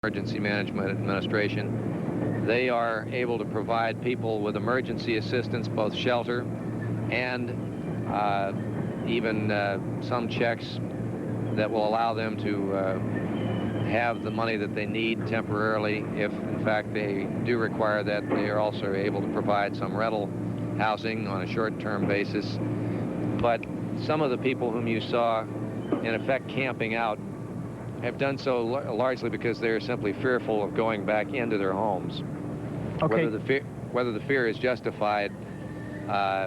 Emergency Management Administration. They are able to provide people with emergency assistance, both shelter and even some checks that will allow them to have the money that they need temporarily. If in fact they do require that, they are also able to provide some rental housing on a short-term basis. But some of the people whom you saw in effect camping out have done so largely because they're simply fearful of going back into their homes. Okay. Whether the fear is justified,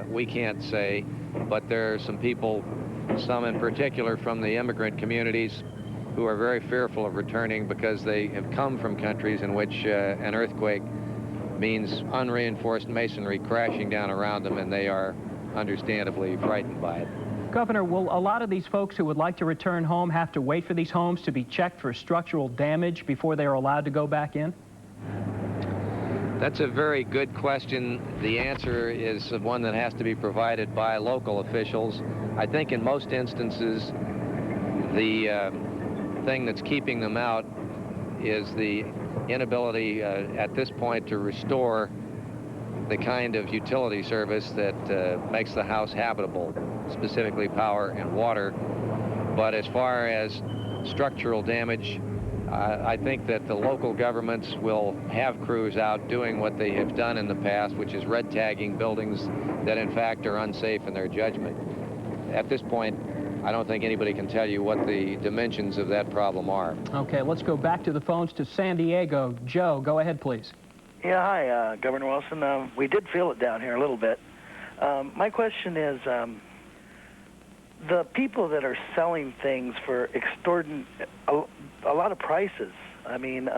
we can't say, but there are some people, some in particular from the immigrant communities, who are very fearful of returning because they have come from countries in which an earthquake means unreinforced masonry crashing down around them, and they are understandably frightened by it. Governor, will a lot of these folks who would like to return home have to wait for these homes to be checked for structural damage before they are allowed to go back in? That's a very good question. The answer is one that has to be provided by local officials. I think in most instances, the thing that's keeping them out is the inability at this point to restore the kind of utility service that makes the house habitable, specifically power and water. But as far as structural damage, I think that the local governments will have crews out doing what they have done in the past, which is red tagging buildings that in fact are unsafe in their judgment. At this point, I don't think anybody can tell you what the dimensions of that problem are. Okay, let's go back to the phones to San Diego. Joe, go ahead, please. Yeah, hi, Governor Wilson. We did feel it down here a little bit. My question is, the people that are selling things for extortionate, a lot of prices. I mean,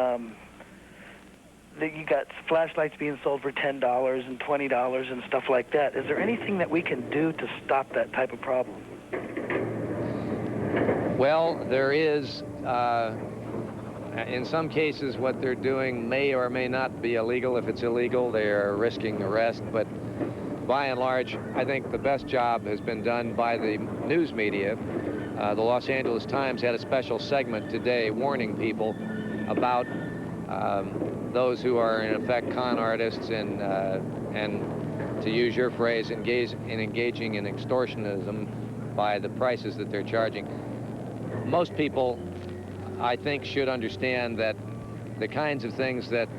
you got flashlights being sold for $10 and $20 and stuff like that. Is there anything that we can do to stop that type of problem? Well, there is. In some cases, what they're doing may or may not be illegal. If it's illegal, they are risking arrest. But by and large, I think the best job has been done by the news media. The Los Angeles Times had a special segment today warning people about those who are, in effect, con artists and to use your phrase, engaging in extortionism by the prices that they're charging. Most people, I think, should understand that the kinds of things that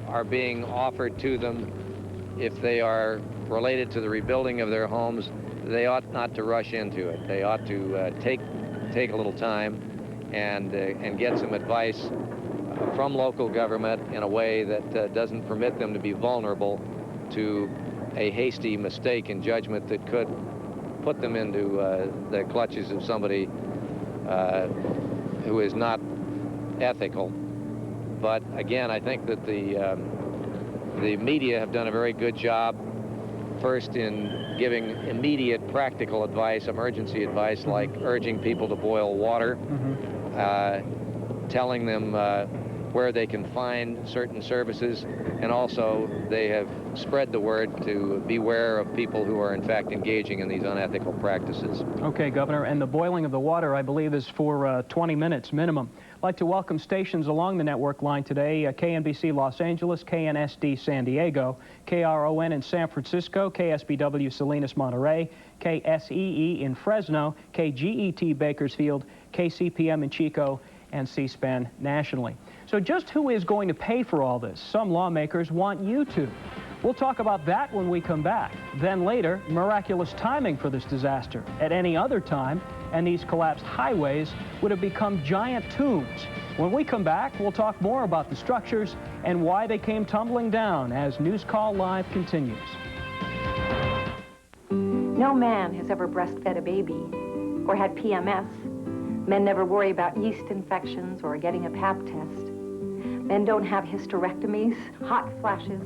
are being offered to them, if they are related to the rebuilding of their homes, they ought not to rush into it. They ought to take a little time and get some advice from local government in a way that doesn't permit them to be vulnerable to a hasty mistake in judgment that could put them into the clutches of somebody who is not ethical. But again, I think that the media have done a very good job, first in giving immediate practical advice, emergency advice, like urging people to boil water, telling them where they can find certain services, and also they have spread the word to beware of people who are in fact engaging in these unethical practices. Okay, Governor, and the boiling of the water, I believe, is for 20 minutes minimum. I'd like to welcome stations along the network line today: KNBC Los Angeles, KNSD San Diego, KRON in San Francisco, KSBW Salinas Monterey, KSEE in Fresno, KGET Bakersfield, KCPM in Chico, and C-SPAN nationally. So just who is going to pay for all this? Some lawmakers want you to. We'll talk about that when we come back. Then later, miraculous timing for this disaster. At any other time, and these collapsed highways would have become giant tombs. When we come back, we'll talk more about the structures and why they came tumbling down as News Call Live continues. No man has ever breastfed a baby or had PMS. Men never worry about yeast infections or getting a Pap test. Men don't have hysterectomies, hot flashes,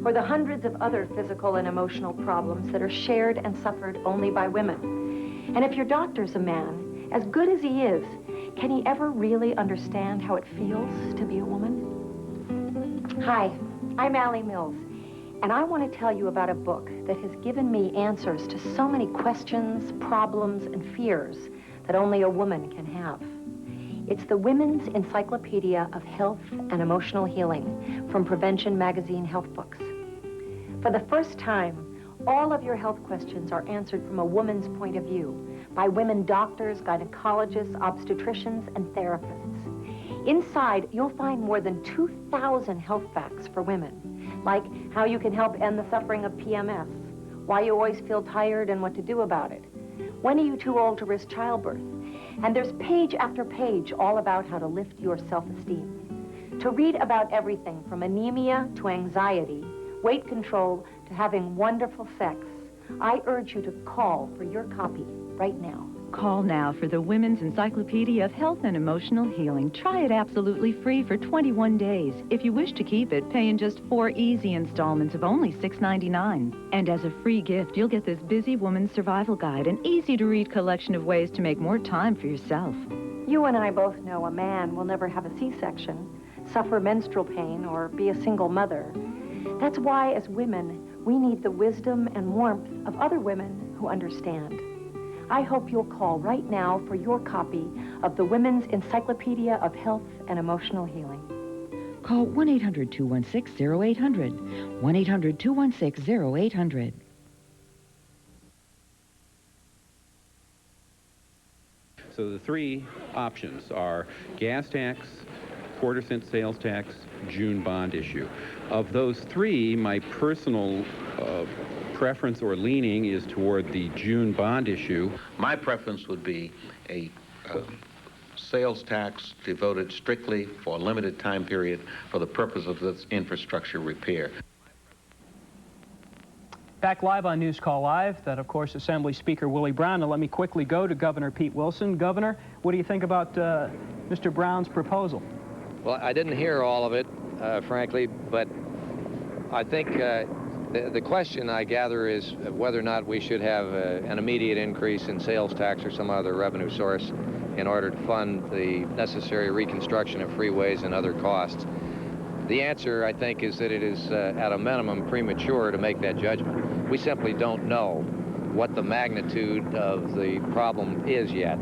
or the hundreds of other physical and emotional problems that are shared and suffered only by women. And if your doctor's a man, as good as he is, can he ever really understand how it feels to be a woman? Hi, I'm Allie Mills, and I want to tell you about a book that has given me answers to so many questions, problems, and fears that only a woman can have. It's the Women's Encyclopedia of Health and Emotional Healing from Prevention Magazine Health Books. For the first time, all of your health questions are answered from a woman's point of view by women doctors, gynecologists, obstetricians, and therapists. Inside, you'll find more than 2,000 health facts for women, like how you can help end the suffering of PMS, why you always feel tired and what to do about it, when are you too old to risk childbirth, and there's page after page all about how to lift your self-esteem. To read about everything from anemia to anxiety, weight control to having wonderful sex, I urge you to call for your copy right now. Call now for the Women's Encyclopedia of Health and Emotional Healing. Try it absolutely free for 21 days. If you wish to keep it, pay in just 4 easy installments of only $6.99. And as a free gift, you'll get this Busy Woman's Survival Guide, an easy-to-read collection of ways to make more time for yourself. You and I both know a man will never have a C-section, suffer menstrual pain, or be a single mother. That's why, as women, we need the wisdom and warmth of other women who understand. I hope you'll call right now for your copy of the Women's Encyclopedia of Health and Emotional Healing. Call 1-800-216-0800. 1-800-216-0800. So the 3 options are gas tax, quarter-cent sales tax, June bond issue. Of those 3, my personal preference or leaning is toward the June bond issue. My preference would be a sales tax devoted strictly for a limited time period for the purpose of this infrastructure repair. Back live on News Call Live, that of course Assembly Speaker Willie Brown. Now let me quickly go to Governor Pete Wilson. Governor, what do you think about Mr. Brown's proposal? Well, I didn't hear all of it, frankly, but I think the question, I gather, is whether or not we should have an immediate increase in sales tax or some other revenue source in order to fund the necessary reconstruction of freeways and other costs. The answer, I think, is that it is, at a minimum, premature to make that judgment. We simply don't know what the magnitude of the problem is yet.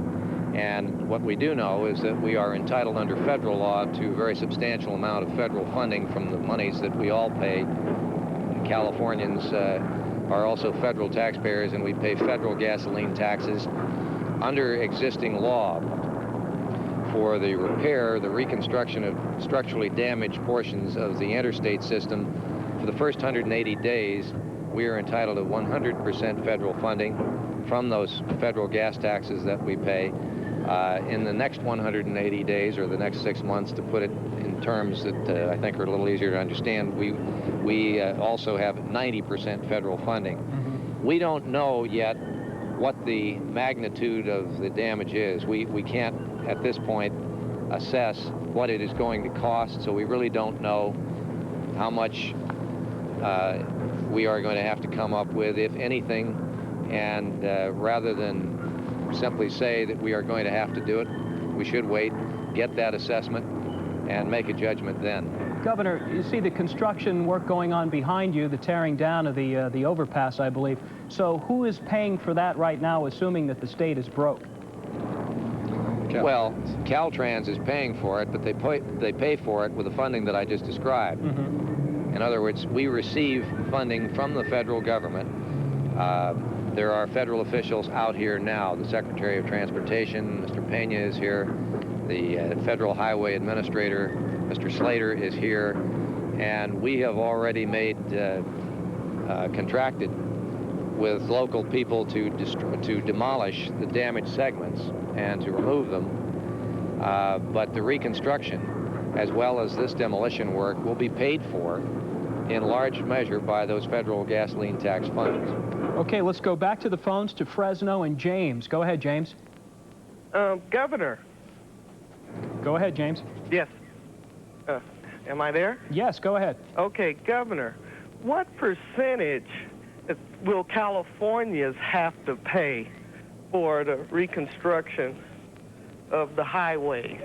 And what we do know is that we are entitled under federal law to a very substantial amount of federal funding from the monies that we all pay. Californians are also federal taxpayers, and we pay federal gasoline taxes. Under existing law, for the repair, the reconstruction of structurally damaged portions of the interstate system, for the first 180 days, we are entitled to 100% federal funding from those federal gas taxes that we pay. In the next 180 days, or the next 6 months, to put it in terms that I think are a little easier to understand, we also have 90% federal funding. We don't know yet what the magnitude of the damage is. We can't, at this point, assess what it is going to cost, so we really don't know how much we are going to have to come up with, if anything, and rather than simply say that we are going to have to do it, we should wait, get that assessment, and make a judgment then. Governor, you see the construction work going on behind you, the tearing down of the overpass, I believe. So who is paying for that right now, assuming that the state is broke? Well, Caltrans is paying for it, but they pay for it with the funding that I just described. In other words, we receive funding from the federal government. There are federal officials out here now. The Secretary of Transportation, Mr. Pena, is here. The Federal Highway Administrator, Mr. Slater, is here. And we have already made, contracted with local people to demolish the damaged segments and to remove them. But the reconstruction, as well as this demolition work, will be paid for in large measure by those federal gasoline tax funds. Okay, let's go back to the phones to Fresno and James. Go ahead, James. Governor. Go ahead, James. Yes. Am I there? Yes, go ahead. Okay, Governor, what percentage will Californians have to pay for the reconstruction of the highways?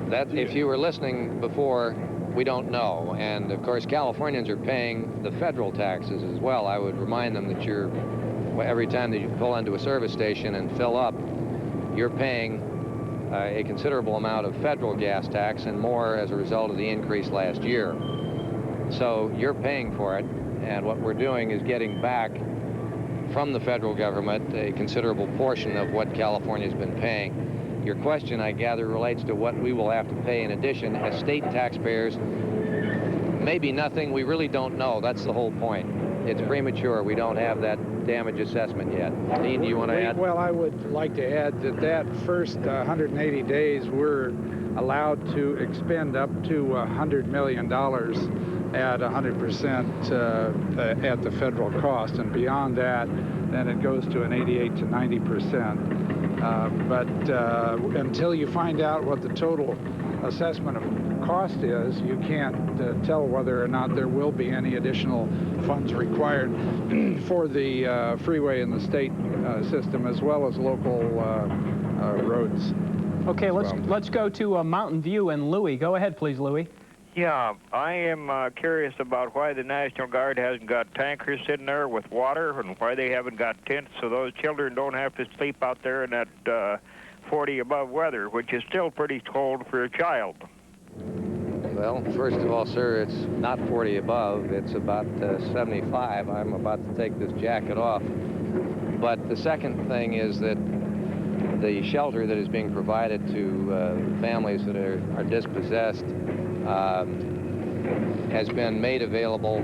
That, if you were listening before, we don't know. And of course, Californians are paying the federal taxes as well. I would remind them that every time that you pull into a service station and fill up, you're paying a considerable amount of federal gas tax and more as a result of the increase last year. So you're paying for it, and what we're doing is getting back from the federal government a considerable portion of what California's been paying. Your question, I gather, relates to what we will have to pay in addition as state taxpayers. Maybe nothing. We really don't know. That's the whole point. It's premature. We don't have that damage assessment yet. Dean, do you want to add? Well, I would like to add that first 180 days, we're allowed to expend up to $100 million at 100% at the federal cost, and beyond that, then it goes to an 88 to 90%. But until you find out what the total assessment of cost is, you can't tell whether or not there will be any additional funds required for the freeway and the state system, as well as local roads. Okay, let's go to Mountain View and Louis. Go ahead, please, Louis. Yeah, I am curious about why the National Guard hasn't got tankers sitting there with water, and why they haven't got tents so those children don't have to sleep out there in that 40 above weather, which is still pretty cold for a child. Well, first of all, sir, it's not 40 above. It's about 75. I'm about to take this jacket off. But the second thing is that the shelter that is being provided to families that are dispossessed has been made available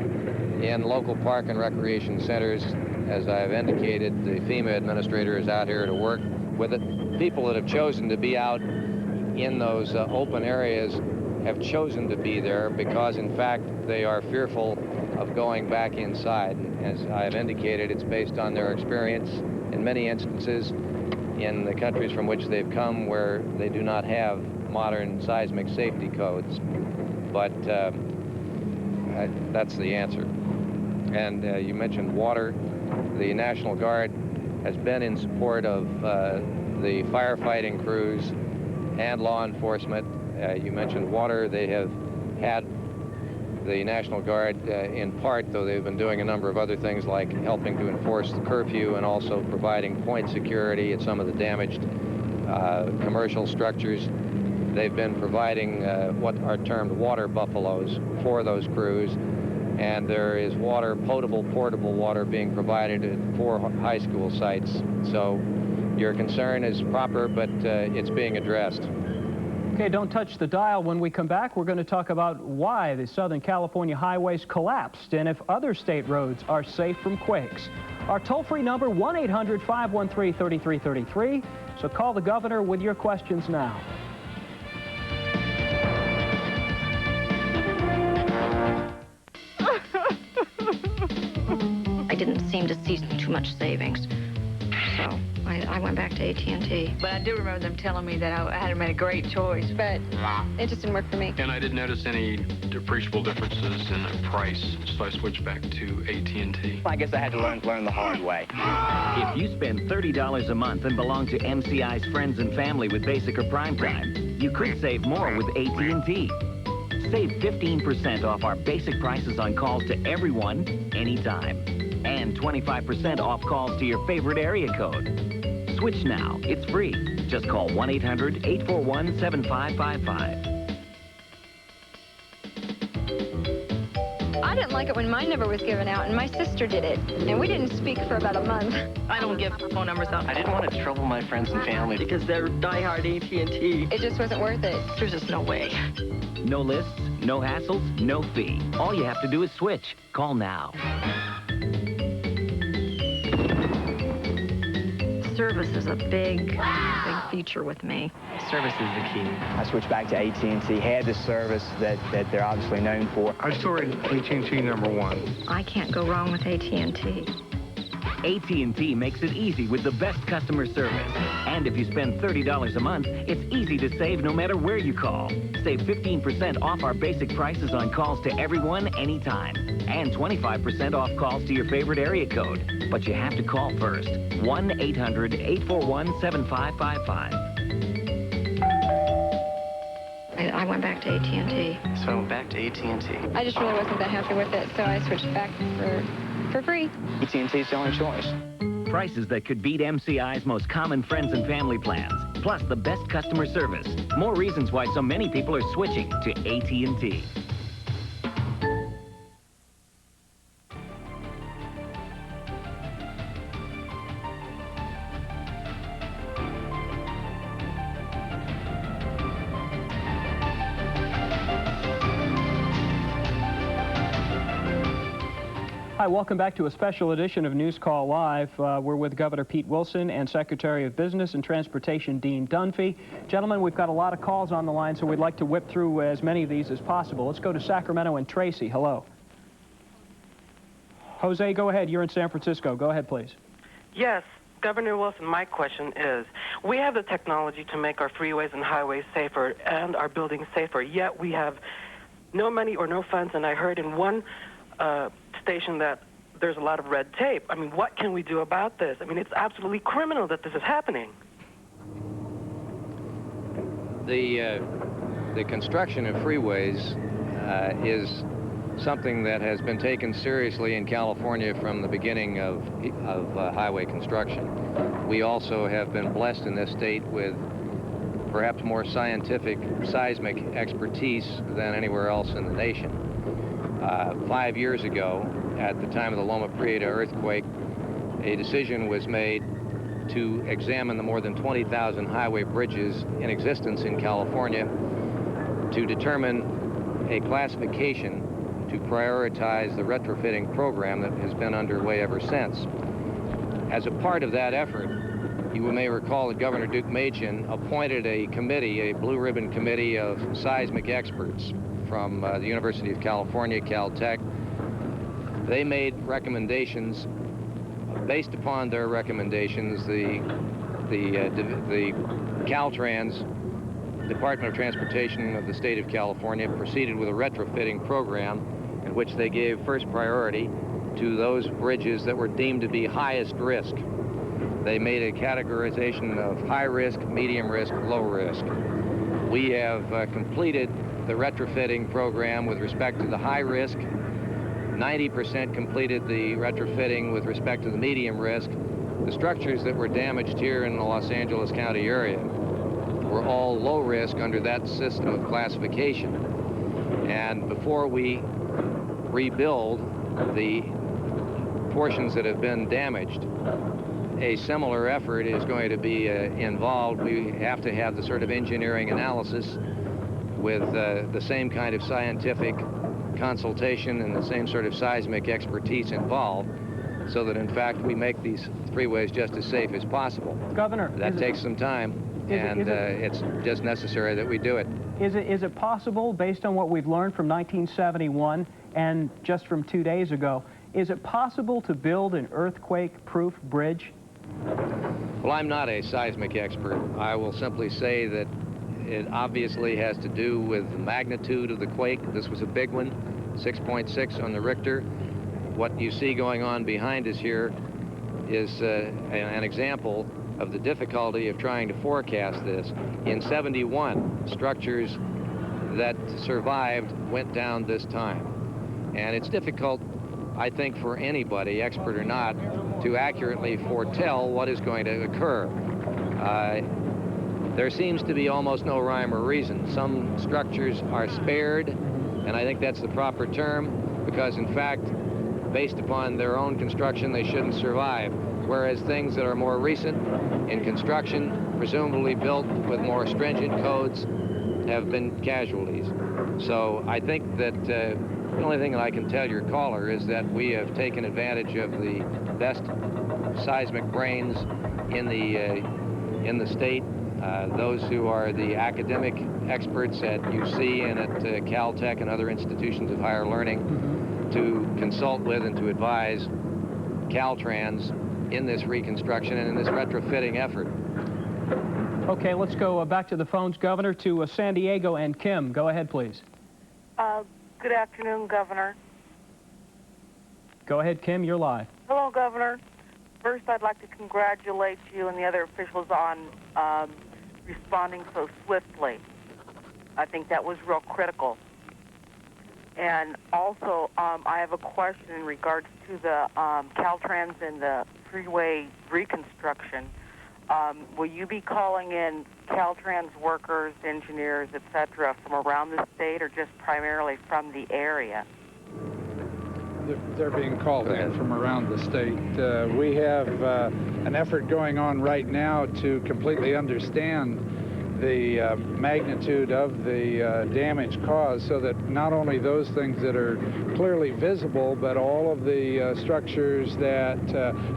in local park and recreation centers. As I've indicated, the FEMA administrator is out here to work with it. People that have chosen to be out in those open areas have chosen to be there because, in fact, they are fearful of going back inside. As I've indicated, it's based on their experience in many instances in the countries from which they've come, where they do not have modern seismic safety codes. But that's the answer. And you mentioned water. The National Guard has been in support of the firefighting crews and law enforcement. You mentioned water. They have had the National Guard in part, though they've been doing a number of other things like helping to enforce the curfew and also providing point security at some of the damaged commercial structures. They've been providing what are termed water buffaloes for those crews, and there is water, potable, portable water being provided at 4 high school sites. So your concern is proper, but it's being addressed. Okay, don't touch the dial. When we come back, we're going to talk about why the Southern California highways collapsed and if other state roads are safe from quakes. Our toll-free number, 1-800-513-3333. So call the governor with your questions now. I didn't seem to see too much savings, so I went back to AT&T. But I do remember them telling me that I had made a great choice, but it just didn't work for me. And I didn't notice any appreciable differences in the price, so I switched back to AT&T. I guess I had to learn the hard way. If you spend $30 a month and belong to MCI's friends and family with Basic or Prime, you could save more with AT&T. Save 15% off our basic prices on calls to everyone, anytime. And 25% off calls to your favorite area code. Switch now. It's free. Just call 1-800-841-7555. I didn't like it when my number was given out, and my sister did it. And we didn't speak for about a month. I don't give phone numbers out. I didn't want to trouble my friends and family Because they're diehard AT&T. It just wasn't worth it. There's just no way. No lists, no hassles, no fee. All you have to do is switch. Call now. Service is a big feature with me. Service is the key. I switched back to AT&T, had the service that they're obviously known for. I still rate AT&T #1. I can't go wrong with AT&T. AT&T makes it easy with the best customer service. And if you spend $30 a month, it's easy to save no matter where you call. Save 15% off our basic prices on calls to everyone, anytime. And 25% off calls to your favorite area code. But you have to call first. 1-800-841-7555. I went back to AT&T. So I went back to AT&T. I just really wasn't that happy with it, so I switched back for free. AT&T's the only choice. Prices that could beat MCI's most common friends and family plans, plus the best customer service. More reasons why so many people are switching to AT&T. Hi, welcome back to a special edition of News Call Live. We're with Governor Pete Wilson and Secretary of Business and Transportation Dean Dunphy. Gentlemen, we've got a lot of calls on the line, so we'd like to whip through as many of these as possible. Let's go to Sacramento and Tracy. Hello. Jose, go ahead. You're in San Francisco. Go ahead, please. Yes, Governor Wilson, my question is, we have the technology to make our freeways and highways safer and our buildings safer, yet we have no money or no funds, and I heard in one station that there's a lot of red tape. I mean, what can we do about this? I mean, it's absolutely criminal that this is happening. The construction of freeways is something that has been taken seriously in California from the beginning of highway construction. We also have been blessed in this state with perhaps more scientific seismic expertise than anywhere else in the nation. 5 years ago, at the time of the Loma Prieta earthquake, a decision was made to examine the more than 20,000 highway bridges in existence in California to determine a classification to prioritize the retrofitting program that has been underway ever since. As a part of that effort, you may recall that Governor Duke Machen appointed a committee, a blue ribbon committee of seismic experts from the University of California, Caltech. They made recommendations. Based upon their recommendations, the Caltrans, Department of Transportation of the state of California, proceeded with a retrofitting program in which they gave first priority to those bridges that were deemed to be highest risk. They made a categorization of high risk, medium risk, low risk. We have completed the retrofitting program with respect to the high risk. 90% completed the retrofitting with respect to the medium risk. The structures that were damaged here in the Los Angeles County area were all low risk under that system of classification. And before we rebuild the portions that have been damaged, a similar effort is going to be involved. We have to have the sort of engineering analysis with the same kind of scientific consultation and the same sort of seismic expertise involved, so that in fact we make these freeways just as safe as possible. Governor, that takes some time, and it's just necessary that we do it. Is it possible, based on what we've learned from 1971 and just from 2 days ago, is it possible to build an earthquake-proof bridge? Well, I'm not a seismic expert. I will simply say that it obviously has to do with the magnitude of the quake. This was a big one, 6.6 on the Richter. What you see going on behind us here is an example of the difficulty of trying to forecast this. In 71, structures that survived went down this time. And it's difficult, I think, for anybody, expert or not, to accurately foretell what is going to occur. There seems to be almost no rhyme or reason. Some structures are spared, and I think that's the proper term, because in fact, based upon their own construction, they shouldn't survive. Whereas things that are more recent in construction, presumably built with more stringent codes, have been casualties. So I think that the only thing that I can tell your caller is that we have taken advantage of the best seismic brains in the state. Those who are the academic experts at UC and at Caltech and other institutions of higher learning to consult with and to advise Caltrans in this reconstruction and in this retrofitting effort. Okay, let's go back to the phones, Governor, to San Diego and Kim. Go ahead, please. Good afternoon, Governor. Go ahead, Kim, you're live. Hello, Governor. First, I'd like to congratulate you and the other officials on responding so swiftly. I think that was real critical. And also, I have a question in regards to the Caltrans and the freeway reconstruction. Will you be calling in Caltrans workers, engineers, etc., from around the state or just primarily from the area? They're being called in from around the state. We have an effort going on right now to completely understand the magnitude of the damage caused, so that not only those things that are clearly visible, but all of the structures that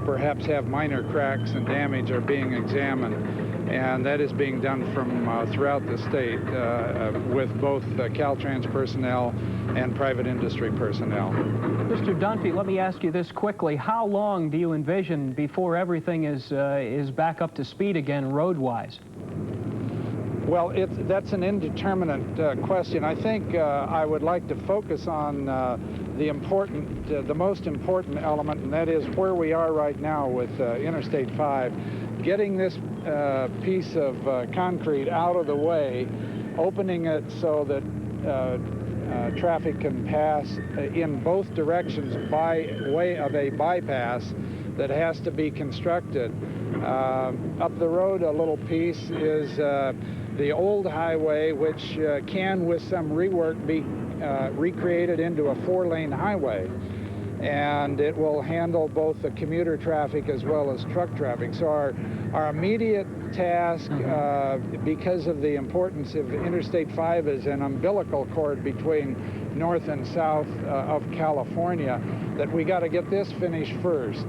perhaps have minor cracks and damage are being examined. And that is being done from throughout the state with both Caltrans personnel and private industry personnel. Mr. Dunphy, let me ask you this quickly. How long do you envision before everything is back up to speed again road-wise? Well, that's an indeterminate question. I think I would like to focus on the most important element, and that is where we are right now with Interstate 5. Getting this piece of concrete out of the way, opening it so that traffic can pass in both directions by way of a bypass that has to be constructed. Up the road a little piece is the old highway, which can, with some rework, be recreated into a 4-lane highway. And it will handle both the commuter traffic as well as truck traffic. So our immediate task, because of the importance of Interstate 5 as an umbilical cord between north and south of California, that we got to get this finished first.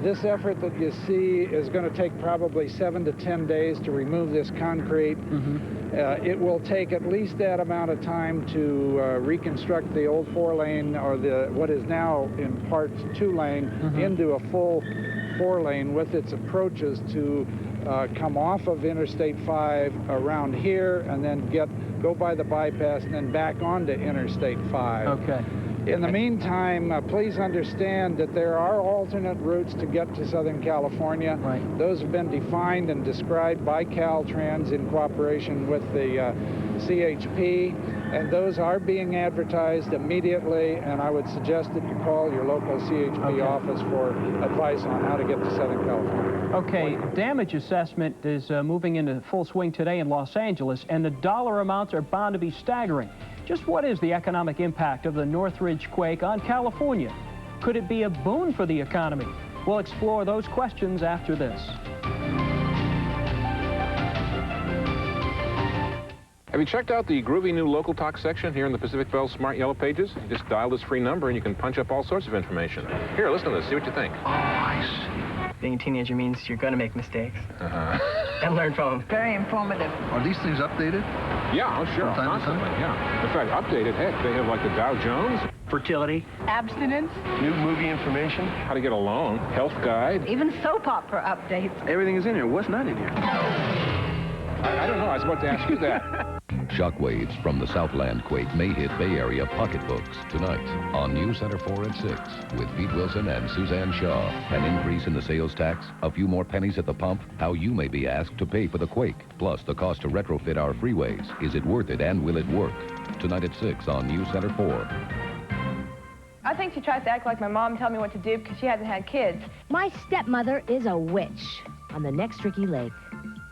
This effort that you see is going to take probably 7 to 10 days to remove this concrete. It will take at least that amount of time to reconstruct the old 4-lane, or what is now in parts 2-lane, into a full 4-lane with its approaches to come off of Interstate 5 around here and then go by the bypass and then back onto Interstate 5. Okay. In the meantime, please understand that there are alternate routes to get to Southern California. Right. Those have been defined and described by Caltrans in cooperation with the CHP, and those are being advertised immediately, and I would suggest that you call your local CHP office for advice on how to get to Southern California. Okay, damage assessment is moving into full swing today in Los Angeles, and the dollar amounts are bound to be staggering. Just what is the economic impact of the Northridge quake on California? Could it be a boon for the economy? We'll explore those questions after this. Have you checked out the groovy new Local Talk section here in the Pacific Bell Smart Yellow Pages? You just dial this free number and you can punch up all sorts of information. Here, listen to this. See what you think. Oh, I see. Being a teenager means you're going to make mistakes. And learn from them. Very informative. Are these things updated? Yeah, oh, sure. From time to time? Constantly, yeah. In fact, updated, heck, they have like the Dow Jones. Fertility. Abstinence. New movie information. How to get a loan. Health guide. Even soap opera updates. Everything is in here. What's not in here? I don't know. I was about to ask you that. Shockwaves from the Southland quake may hit Bay Area pocketbooks tonight on News Center 4 at 6 with Pete Wilson and Suzanne Shaw. An increase in the sales tax, a few more pennies at the pump, how you may be asked to pay for the quake, plus the cost to retrofit our freeways. Is it worth it and will it work? Tonight at 6 on News Center 4. I think she tries to act like my mom and tell me what to do because she hasn't had kids. My stepmother is a witch on the next Ricky Lake.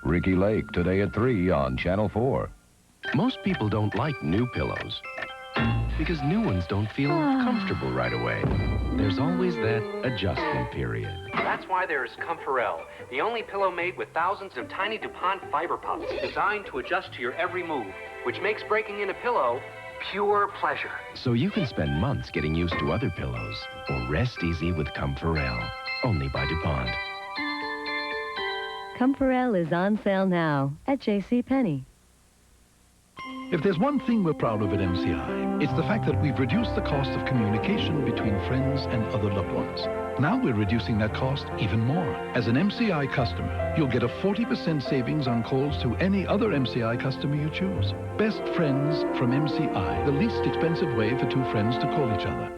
Ricky Lake today at 3 on Channel 4. Most people don't like new pillows because new ones don't feel comfortable right away. There's always that adjustment period. That's why there's Comforel, the only pillow made with thousands of tiny DuPont fiber puffs designed to adjust to your every move, which makes breaking in a pillow pure pleasure. So you can spend months getting used to other pillows or rest easy with Comforel, only by DuPont. Comforel is on sale now at JCPenney. If there's one thing we're proud of at MCI, it's the fact that we've reduced the cost of communication between friends and other loved ones. Now we're reducing that cost even more. As an MCI customer, you'll get a 40% savings on calls to any other MCI customer you choose. Best friends from MCI, the least expensive way for two friends to call each other.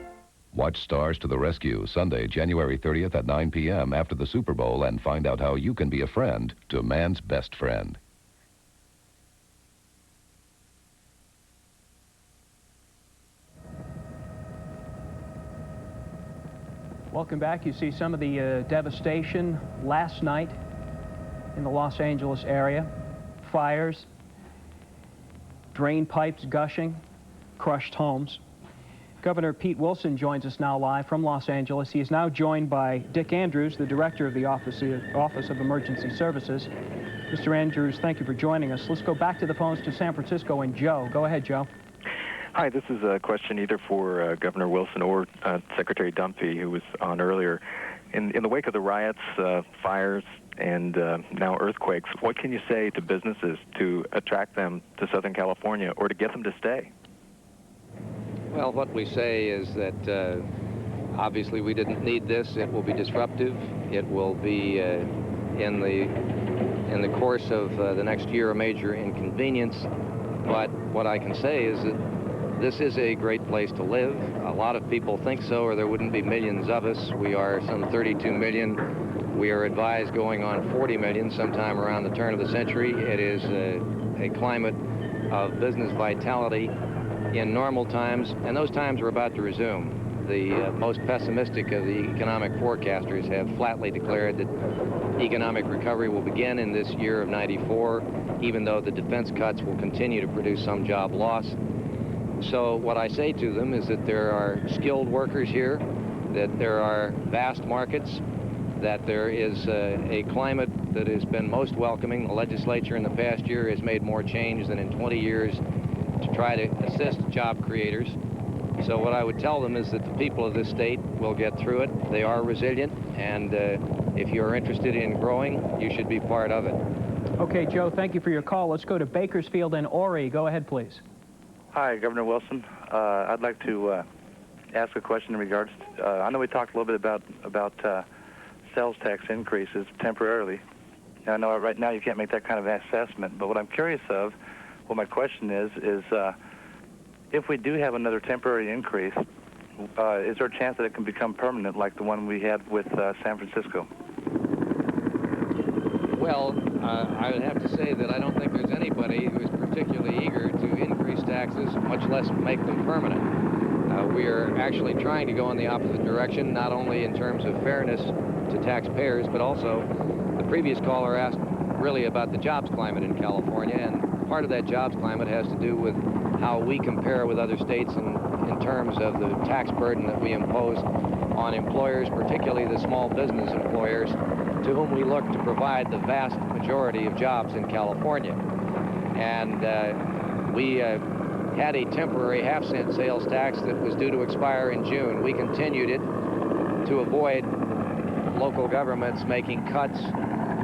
Watch Stars to the Rescue Sunday, January 30th at 9 p.m. after the Super Bowl and find out how you can be a friend to man's best friend. Welcome back. You see some of the devastation last night in the Los Angeles area. Fires, drain pipes gushing, crushed homes. Governor Pete Wilson joins us now live from Los Angeles. He is now joined by Dick Andrews, the director of the Office of Emergency Services. Mr. Andrews, thank you for joining us. Let's go back to the phones to San Francisco and Joe. Go ahead, Joe. Hi, this is a question either for Governor Wilson or Secretary Dunphy, who was on earlier. In the wake of the riots, fires, and now earthquakes, what can you say to businesses to attract them to Southern California or to get them to stay? Well, what we say is that obviously we didn't need this. It will be disruptive. It will be in the course of the next year a major inconvenience. But what I can say is that this is a great place to live. A lot of people think so, or there wouldn't be millions of us. We are some 32 million. We are advised going on 40 million sometime around the turn of the century. It is a climate of business vitality in normal times, and those times are about to resume. The most pessimistic of the economic forecasters have flatly declared that economic recovery will begin in this year of '94, even though the defense cuts will continue to produce some job loss. So what I say to them is that there are skilled workers here, that there are vast markets, that there is a climate that has been most welcoming. The legislature in the past year has made more change than in 20 years to try to assist job creators. So what I would tell them is that the people of this state will get through it. They are resilient, and if you're interested in growing, you should be part of it. Okay, Joe, thank you for your call. Let's go to Bakersfield and Horry. Go ahead, please. Hi, Governor Wilson. I'd like to ask a question in regards to, I know we talked a little bit about sales tax increases temporarily. Now, I know right now you can't make that kind of assessment, but what I'm curious of, what my question is if we do have another temporary increase, is there a chance that it can become permanent like the one we had with San Francisco? Well, I would have to say that I don't think there's anybody who is particularly eager to increase taxes, much less make them permanent. We are actually trying to go in the opposite direction, not only in terms of fairness to taxpayers, but also the previous caller asked really about the jobs climate in California, and part of that jobs climate has to do with how we compare with other states in terms of the tax burden that we impose on employers, particularly the small business employers, to whom we look to provide the vast majority of jobs in California. And we had a temporary half-cent sales tax that was due to expire in June. We continued it to avoid local governments making cuts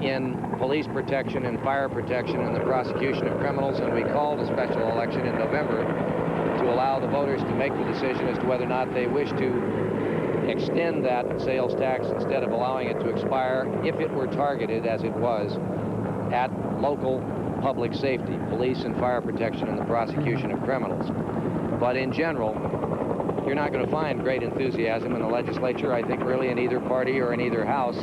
in police protection and fire protection and the prosecution of criminals, and we called a special election in November to allow the voters to make the decision as to whether or not they wish to extend that sales tax instead of allowing it to expire if it were targeted, as it was, at local public safety, police and fire protection and the prosecution of criminals. But in general, you're not going to find great enthusiasm in the legislature, I think, really in either party or in either house,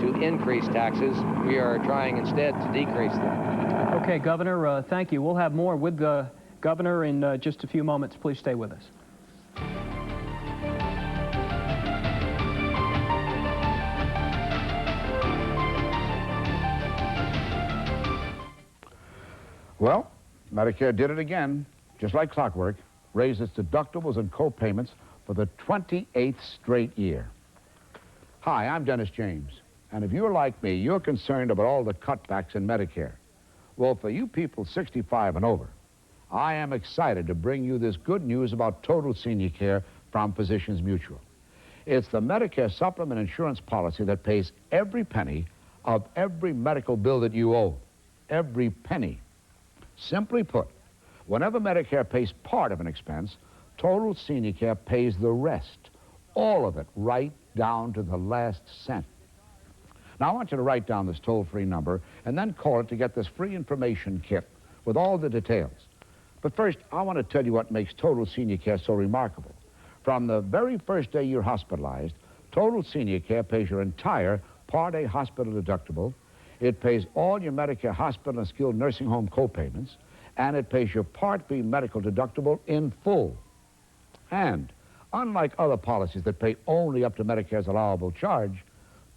to increase taxes. We are trying instead to decrease them. Okay, Governor, thank you. We'll have more with the Governor in just a few moments. Please stay with us. Well, Medicare did it again, just like clockwork, raised its deductibles and co-payments for the 28th straight year. Hi, I'm Dennis James, and if you're like me, you're concerned about all the cutbacks in Medicare. Well, for you people 65 and over, I am excited to bring you this good news about total senior care from Physicians Mutual. It's the Medicare supplement insurance policy that pays every penny of every medical bill that you owe. Every penny. Simply put, whenever Medicare pays part of an expense, total senior care pays the rest. All of it, right down to the last cent. Now, I want you to write down this toll-free number and then call it to get this free information kit with all the details. But first, I want to tell you what makes total senior care so remarkable. From the very first day you're hospitalized, total senior care pays your entire Part A hospital deductible. It pays all your Medicare hospital and skilled nursing home co-payments, and it pays your Part B medical deductible in full. And Unlike other policies that pay only up to Medicare's allowable charge,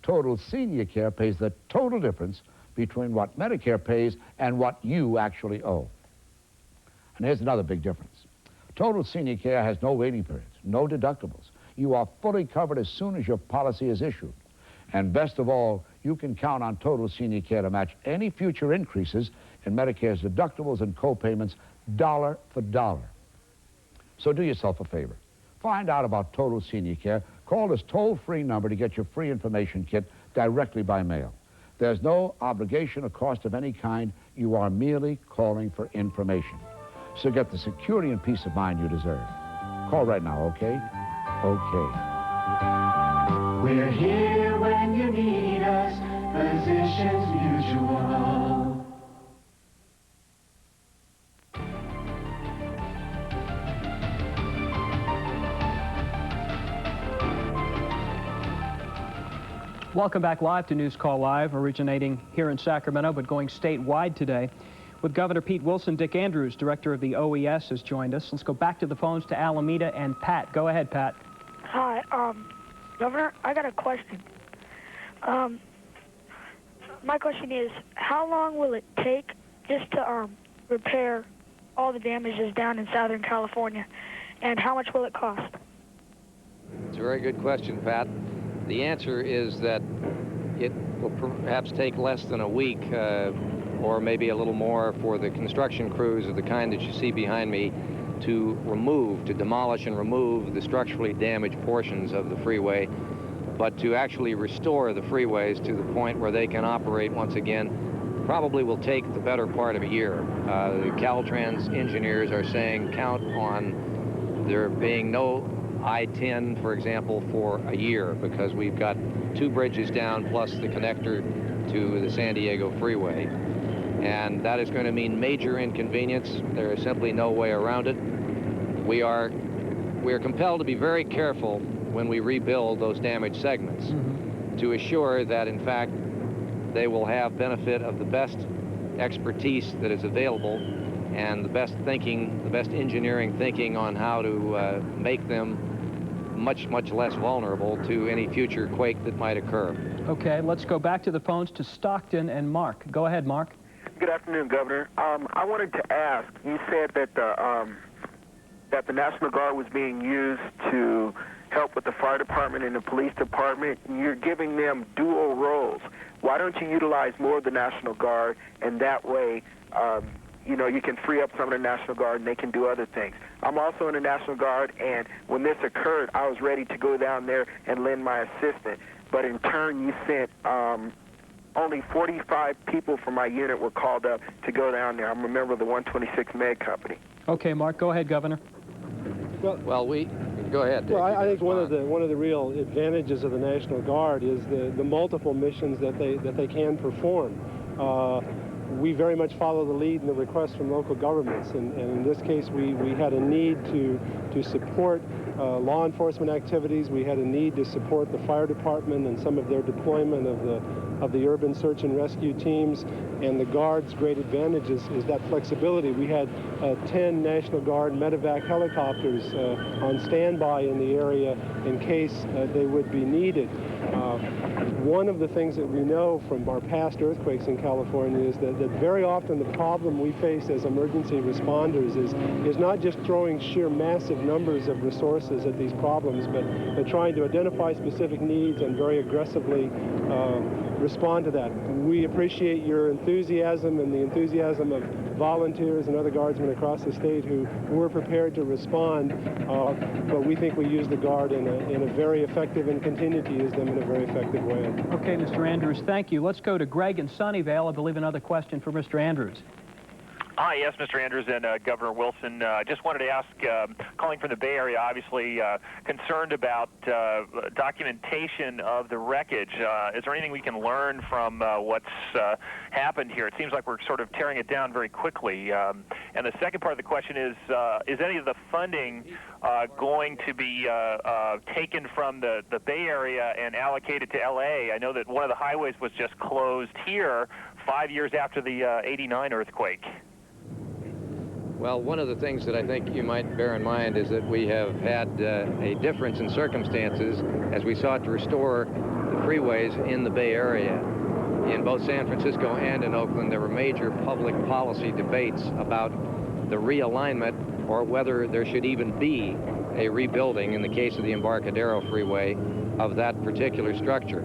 Total Senior Care pays the total difference between what Medicare pays and what you actually owe. And here's another big difference. Total Senior Care has no waiting periods, no deductibles. You are fully covered as soon as your policy is issued. And best of all, you can count on Total Senior Care to match any future increases in Medicare's deductibles and co-payments dollar for dollar. So do yourself a favor. Find out about Total Senior Care. Call this toll-free number to get your free information kit directly by mail. There's no obligation or cost of any kind. You are merely calling for information. So get the security and peace of mind you deserve. Call right now, okay? Okay. We're here when you need us, Physicians Mutual. Welcome back live to News Call Live, originating here in Sacramento, but going statewide today. With Governor Pete Wilson, Dick Andrews, director of the OES, has joined us. Let's go back to the phones to Alameda and Pat. Go ahead, Pat. Hi, Governor, I got a question. My question is, how long will it take just to repair all the damages down in Southern California, and how much will it cost? It's a very good question, Pat. The answer is that it will perhaps take less than a week or maybe a little more for the construction crews of the kind that you see behind me to demolish and remove the structurally damaged portions of the freeway, but to actually restore the freeways to the point where they can operate once again probably will take the better part of a year. The Caltrans engineers are saying count on there being no I-10, for example, for a year, because we've got 2 bridges down plus the connector to the San Diego freeway. And that is going to mean major inconvenience. There is simply no way around it. We are compelled to be very careful when we rebuild those damaged segments to assure that, in fact, they will have benefit of the best expertise that is available and the best thinking, the best engineering thinking on how to make them much, much less vulnerable to any future quake that might occur. Okay, let's go back to the phones to Stockton and Mark. Go ahead, Mark. Good afternoon, Governor. I wanted to ask, you said that the National Guard was being used to help with the fire department and the police department. You're giving them dual roles. Why don't you utilize more of the National Guard, and that way, you can free up some of the National Guard and they can do other things. I'm also in the National Guard, and when this occurred, I was ready to go down there and lend my assistance. But in turn, you sent only 45 people from my unit were called up to go down there. I'm a member of the 126 Med Company. Okay, Mark, go ahead, Governor. Well, go ahead, Dick. Well, I think one of the real advantages of the National Guard is the multiple missions that they can perform. We very much follow the lead and the requests from local governments, and in this case, we had a need to support law enforcement activities. We had a need to support the fire department and some of their deployment of the urban search and rescue teams. And the Guard's great advantage is that flexibility. We had 10 National Guard medevac helicopters on standby in the area in case they would be needed. One of the things that we know from our past earthquakes in California is that very often the problem we face as emergency responders is not just throwing sheer massive numbers of resources at these problems, but trying to identify specific needs and very aggressively respond to that. We appreciate your enthusiasm and the enthusiasm of volunteers and other guardsmen across the state who were prepared to respond, but we think we use the Guard in a very effective and continue to use them in a very effective way. Okay, Mr. Andrews, thank you. Let's go to Greg in Sunnyvale. I believe another question for Mr. Andrews. Hi, yes, Mr. Andrews and Governor Wilson. Just wanted to ask, calling from the Bay Area, obviously concerned about documentation of the wreckage. Is there anything we can learn from what's happened here? It seems like we're sort of tearing it down very quickly. And the second part of the question is any of the funding going to be taken from the Bay Area and allocated to L.A.? I know that one of the highways was just closed here 5 years after the '89 earthquake. Well, one of the things that I think you might bear in mind is that we have had a difference in circumstances as we sought to restore the freeways in the Bay Area. In both San Francisco and in Oakland, there were major public policy debates about the realignment or whether there should even be a rebuilding, in the case of the Embarcadero Freeway, of that particular structure.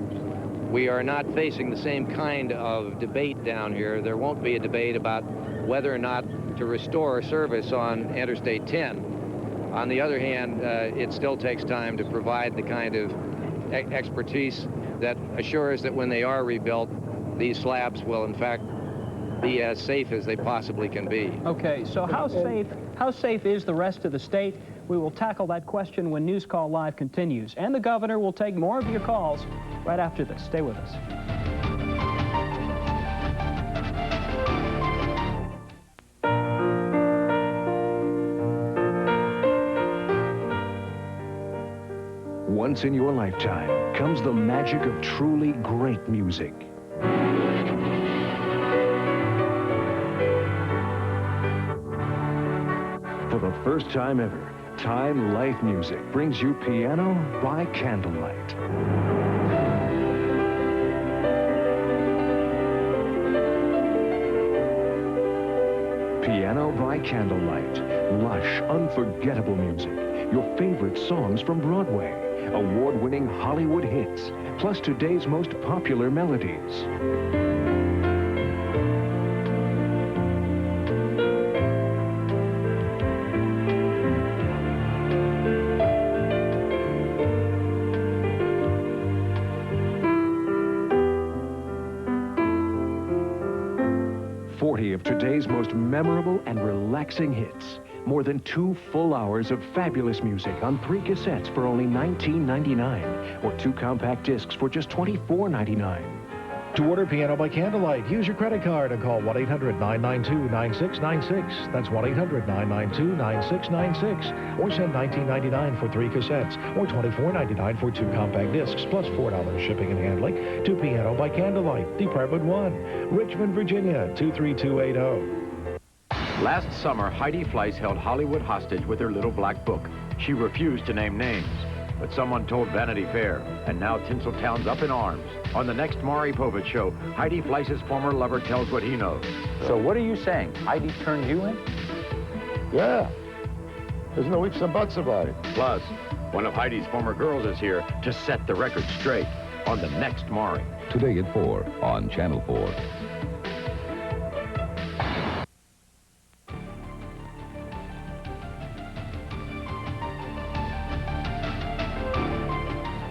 We are not facing the same kind of debate down here. There won't be a debate about whether or not to restore service on Interstate 10. On the other hand, it still takes time to provide the kind of expertise that assures that when they are rebuilt, these slabs will in fact be as safe as they possibly can be. Okay, so how safe is the rest of the state? We will tackle that question when News Call Live continues. And the governor will take more of your calls right after this. Stay with us. Once in your lifetime comes the magic of truly great music. For the first time ever, Time Life Music brings you Piano by Candlelight. Piano by Candlelight. Lush, unforgettable music. Your favorite songs from Broadway. Award-winning Hollywood hits. Plus today's most popular melodies. Of today's most memorable and relaxing hits. More than 2 full hours of fabulous music on 3 cassettes for only $19.99 or 2 compact discs for just $24.99. To order Piano by Candlelight, use your credit card and call 1-800-992-9696. That's 1-800-992-9696. Or send $19.99 for 3 cassettes or $24.99 for 2 compact discs plus $4 shipping and handling to Piano by Candlelight, Department 1, Richmond, Virginia, 23280. Last summer, Heidi Fleiss held Hollywood hostage with her little black book. She refused to name names. But someone told Vanity Fair, and now Tinseltown's up in arms. On the next Maury Povich show, Heidi Fleiss's former lover tells what he knows. So what are you saying? Heidi turned you in? Yeah. There's no ifs and buts about it. Plus, one of Heidi's former girls is here to set the record straight on the next Maury. Today at 4 on Channel 4.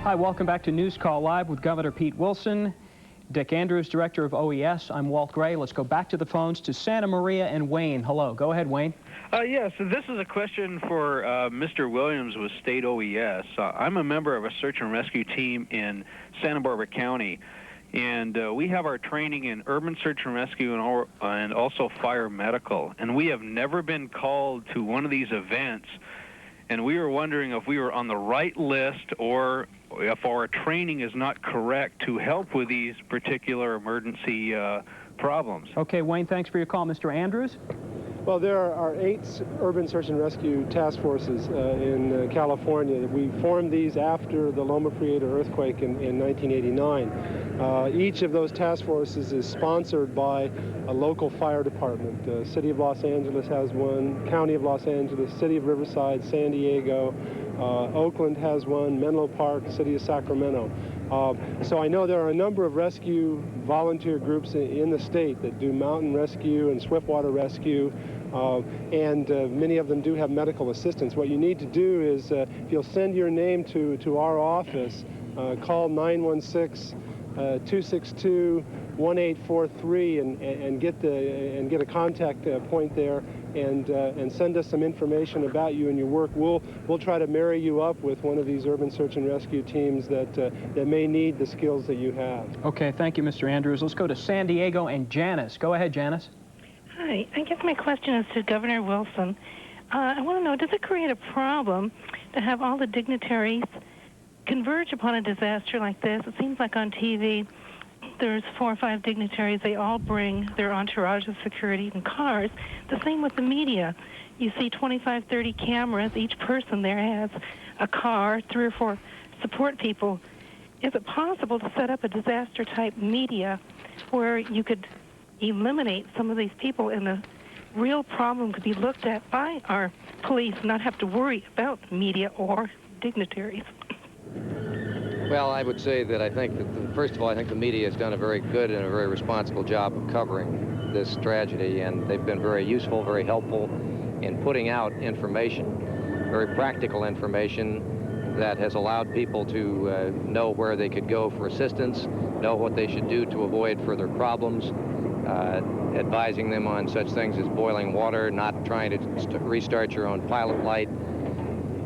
Hi, welcome back to News Call Live with Governor Pete Wilson, Dick Andrews, Director of OES. I'm Walt Gray. Let's go back to the phones to Santa Maria and Wayne. Hello. Go ahead, Wayne. Yes, so this is a question for Mr. Williams with State OES. I'm a member of a search and rescue team in Santa Barbara County, and we have our training in urban search and rescue and also fire medical. And we have never been called to one of these events, and we were wondering if we were on the right list or if our training is not correct to help with these particular emergency problems. Okay, Wayne, thanks for your call. Mr. Andrews? Well, there are 8 urban search and rescue task forces in California. We formed these after the Loma Prieta earthquake in 1989. Each of those task forces is sponsored by a local fire department. City of Los Angeles has one, County of Los Angeles, City of Riverside, San Diego, Oakland has one, Menlo Park, City of Sacramento. So I know there are a number of rescue volunteer groups in the state that do mountain rescue and swiftwater rescue, and many of them do have medical assistance. What you need to do is, if you'll send your name to our office, call 916-262-1843 and get a contact point there, and send us some information about you and your work. We'll try to marry you up with one of these urban search and rescue teams that may need the skills that you have. Okay, thank you, Mr. Andrews. Let's go to San Diego and Janice. Go ahead, Janice. Hi, I guess my question is to Governor Wilson. I want to know, does it create a problem to have all the dignitaries converge upon a disaster like this? It seems like on TV there's 4 or 5 dignitaries. They all bring their entourage of security in cars. The same with the media. You see 25, 30 cameras. Each person there has a car, 3 or 4 support people. Is it possible to set up a disaster-type media where you could eliminate some of these people and the real problem could be looked at by our police and not have to worry about media or dignitaries? Well, I would say that I think that, first of all, I think the media has done a very good and a very responsible job of covering this tragedy, and they've been very useful, very helpful in putting out information, very practical information that has allowed people to know where they could go for assistance, know what they should do to avoid further problems, advising them on such things as boiling water, not trying to restart your own pilot light.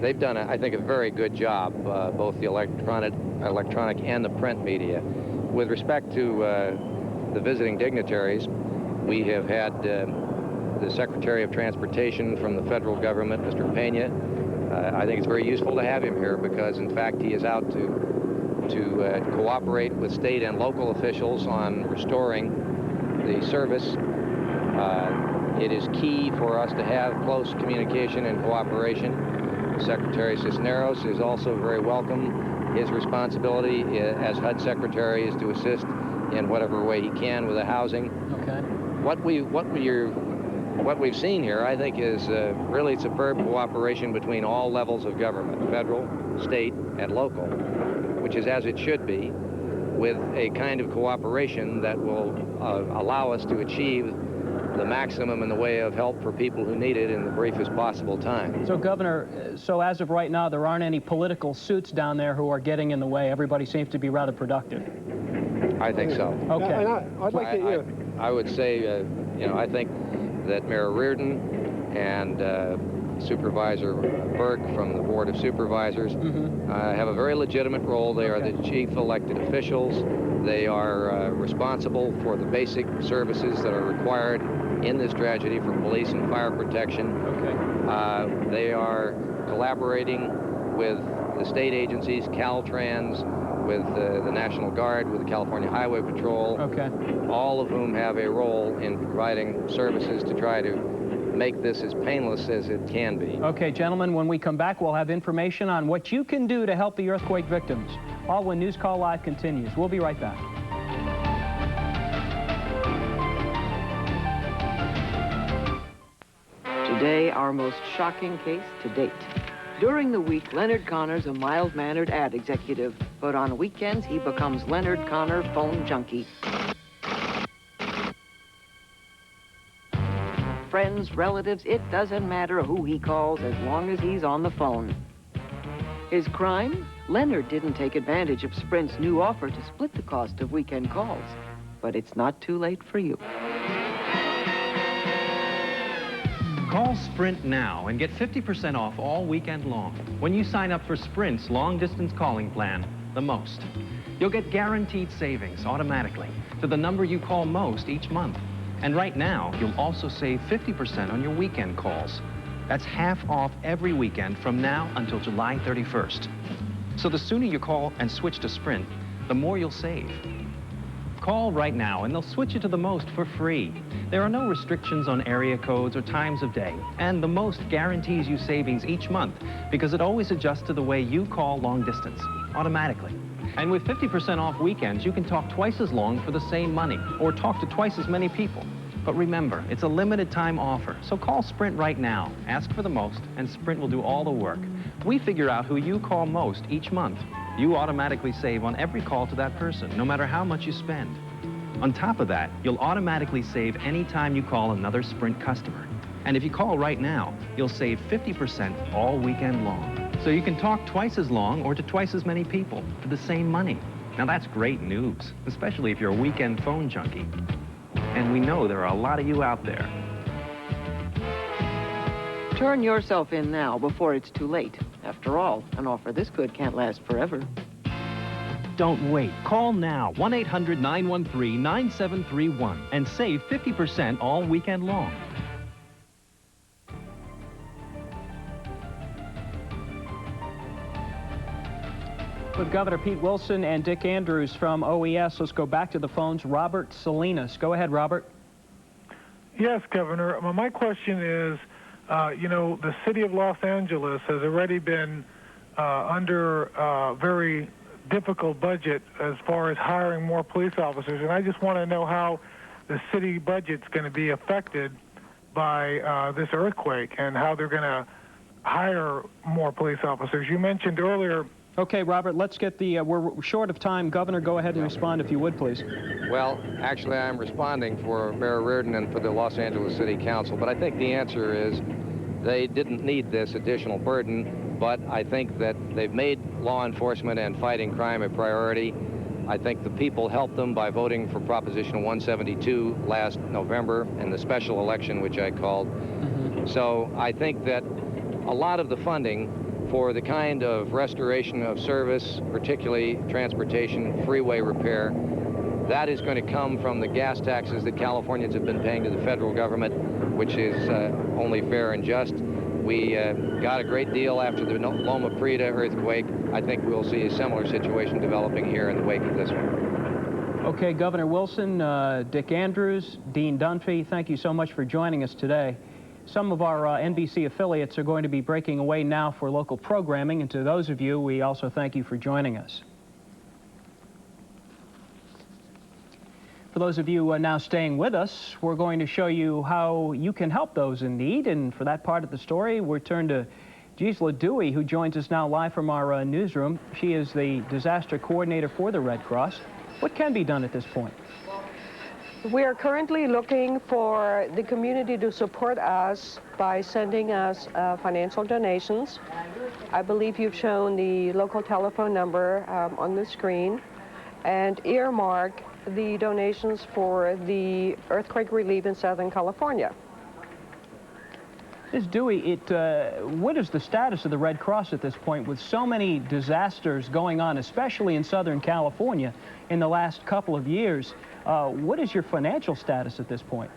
They've done, I think, a very good job, both the electronic and the print media. With respect to the visiting dignitaries, we have had the Secretary of Transportation from the federal government, Mr. Pena. I think it's very useful to have him here because, in fact, he is out to cooperate with state and local officials on restoring the service. It is key for us to have close communication and cooperation. Secretary Cisneros is also very welcome. His responsibility as HUD Secretary is to assist in whatever way he can with the housing. Okay. What we've seen here, I think, is really superb cooperation between all levels of government, federal, state, and local, which is as it should be, with a kind of cooperation that will allow us to achieve the maximum in the way of help for people who need it in the briefest possible time. So, Governor, so as of right now, there aren't any political suits down there who are getting in the way. Everybody seems to be rather productive. I think so. Okay. And I'd like to... I would say, I think that Mayor Reardon and Supervisor Burke from the Board of Supervisors have a very legitimate role. They are the chief elected officials. They are responsible for the basic services that are required in this tragedy for police and fire protection. Okay. They are collaborating with the state agencies, Caltrans, with the National Guard, with the California Highway Patrol, all of whom have a role in providing services to try to make this as painless as it can be. Okay, gentlemen, when we come back, we'll have information on what you can do to help the earthquake victims. All when News Call Live continues. We'll be right back. Today, our most shocking case to date. During the week, Leonard Connor's a mild-mannered ad executive, but on weekends, he becomes Leonard Connor phone junkie. Friends, relatives, it doesn't matter who he calls as long as he's on the phone. His crime? Leonard didn't take advantage of Sprint's new offer to split the cost of weekend calls. But it's not too late for you. Call Sprint now and get 50% off all weekend long when you sign up for Sprint's long-distance calling plan, the Most. You'll get guaranteed savings automatically to the number you call most each month. And right now, you'll also save 50% on your weekend calls. That's half off every weekend from now until July 31st. So the sooner you call and switch to Sprint, the more you'll save. Call right now and they'll switch you to the Most for free. There are no restrictions on area codes or times of day, and the Most guarantees you savings each month because it always adjusts to the way you call long distance, automatically. And with 50% off weekends, you can talk twice as long for the same money, or talk to twice as many people. But remember, it's a limited time offer, so call Sprint right now. Ask for the Most, and Sprint will do all the work. We figure out who you call most each month. You automatically save on every call to that person, no matter how much you spend. On top of that, you'll automatically save any time you call another Sprint customer. And if you call right now, you'll save 50% all weekend long. So you can talk twice as long or to twice as many people for the same money. Now that's great news, especially if you're a weekend phone junkie. And we know there are a lot of you out there. Turn yourself in now before it's too late. After all, an offer this good can't last forever. Don't wait. Call now, 1-800-913-9731, and save 50% all weekend long. With Governor Pete Wilson and Dick Andrews from OES, let's go back to the phones. Robert Salinas. Go ahead, Robert. Yes, Governor. Well, my question is, you know, the city of Los Angeles has already been under a very difficult budget as far as hiring more police officers, and I just want to know how the city budget's going to be affected by this earthquake and how they're going to hire more police officers. You mentioned earlier... Okay, Robert, let's get the... we're short of time. Governor, go ahead and respond if you would, please. Well, actually, I'm responding for Mayor Reardon and for the Los Angeles City Council, but I think the answer is they didn't need this additional burden, but I think that they've made law enforcement and fighting crime a priority. I think the people helped them by voting for Proposition 172 last November in the special election, which I called. So I think that a lot of the funding for the kind of restoration of service, particularly transportation, freeway repair, that is going to come from the gas taxes that Californians have been paying to the federal government, which is only fair and just. We got a great deal after the Loma Prieta earthquake. I think we'll see a similar situation developing here in the wake of this one. Okay, Governor Wilson, Dick Andrews, Dean Dunphy, thank you so much for joining us today. Some of our NBC affiliates are going to be breaking away now for local programming, and to those of you, we also thank you for joining us. For those of you now staying with us, we're going to show you how you can help those in need, and for that part of the story, we'll turn to Gisela Dewey, who joins us now live from our newsroom. She is the disaster coordinator for the Red Cross. What can be done at this point? We are currently looking for the community to support us by sending us financial donations. I believe you've shown the local telephone number on the screen, and earmark the donations for the earthquake relief in Southern California. Ms. Dewey, what is the status of the Red Cross at this point with so many disasters going on, especially in Southern California in the last couple of years? What is your financial status at this point?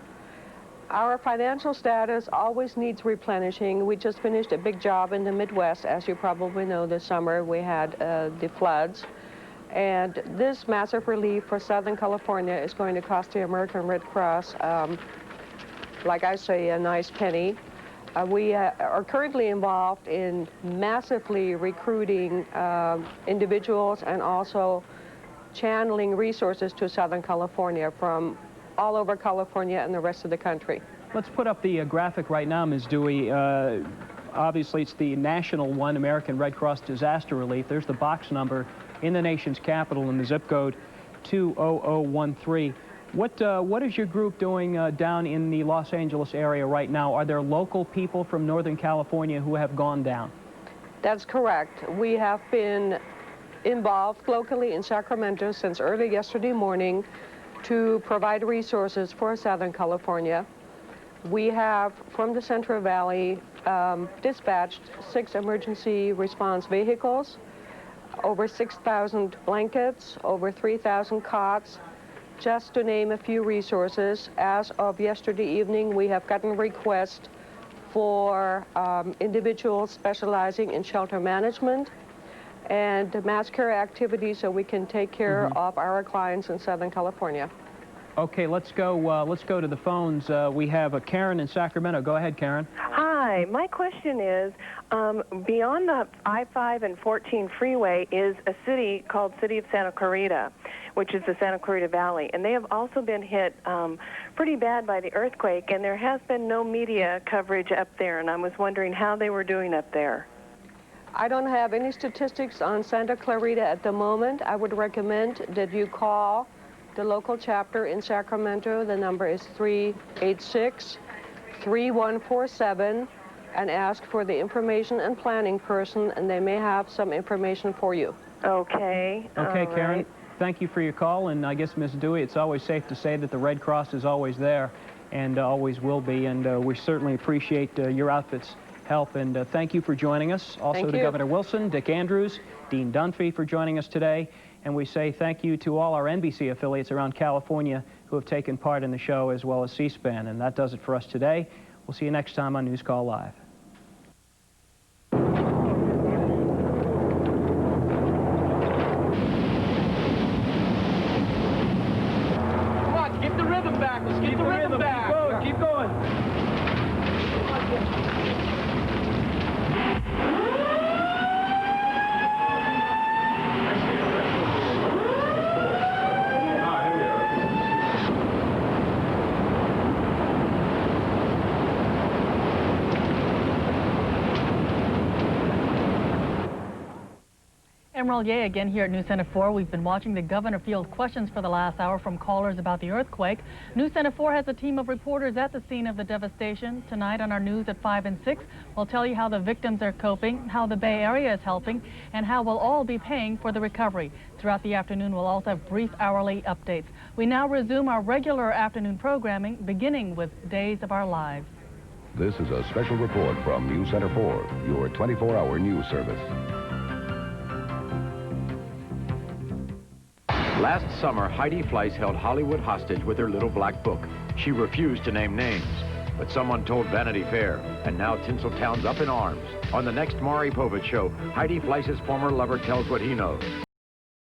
Our financial status always needs replenishing. We just finished a big job in the Midwest. As you probably know, this summer we had the floods. And this massive relief for Southern California is going to cost the American Red Cross, like I say, a nice penny. We are currently involved in massively recruiting individuals and also channeling resources to Southern California from all over California and the rest of the country. Let's put up the graphic right now, Ms. Dewey. Obviously, it's the national one, American Red Cross Disaster Relief. There's the box number in the nation's capital and the zip code 20013. What is your group doing down in the Los Angeles area right now? Are there local people from Northern California who have gone down? That's correct. We have been involved locally in Sacramento since early yesterday morning to provide resources for Southern California. We have, from the Central Valley, dispatched 6 emergency response vehicles, over 6,000 blankets, over 3,000 cots, just to name a few resources. As of yesterday evening, we have gotten requests for individuals specializing in shelter management and mass care activities so we can take care of our clients in Southern California. Okay, let's go to the phones. We have Karen in Sacramento. Go ahead, Karen. Hi, my question is, beyond the I-5 and 14 freeway is a city called City of Santa Clarita, which is the Santa Clarita Valley, and they have also been hit pretty bad by the earthquake, and there has been no media coverage up there, and I was wondering how they were doing up there. I don't have any statistics on Santa Clarita at the moment. I would recommend that you call the local chapter in Sacramento. The number is 386-3147 and ask for the information and planning person, and they may have some information for you. Okay. Okay, Karen, thank you for your call, and I guess, Ms. Dewey, it's always safe to say that the Red Cross is always there and always will be, and we certainly appreciate your outfit's help, and thank you for joining us. Also to Governor Wilson, Dick Andrews, Dean Dunphy for joining us today, and we say thank you to all our NBC affiliates around California who have taken part in the show, as well as C-SPAN, and that does it for us today. We'll see you next time on News Call Live. Emerald Ye again here at News Center 4. We've been watching the governor field questions for the last hour from callers about the earthquake. News Center 4 has a team of reporters at the scene of the devastation. Tonight on our news at 5 and 6, we'll tell you how the victims are coping, how the Bay Area is helping, and how we'll all be paying for the recovery. Throughout the afternoon, we'll also have brief hourly updates. We now resume our regular afternoon programming, beginning with Days of Our Lives. This is a special report from News Center 4, your 24-hour news service. Last summer, Heidi Fleiss held Hollywood hostage with her little black book. She refused to name names, but someone told Vanity Fair, and now Tinseltown's up in arms. On the next Maury Povich Show, Heidi Fleiss's former lover tells what he knows.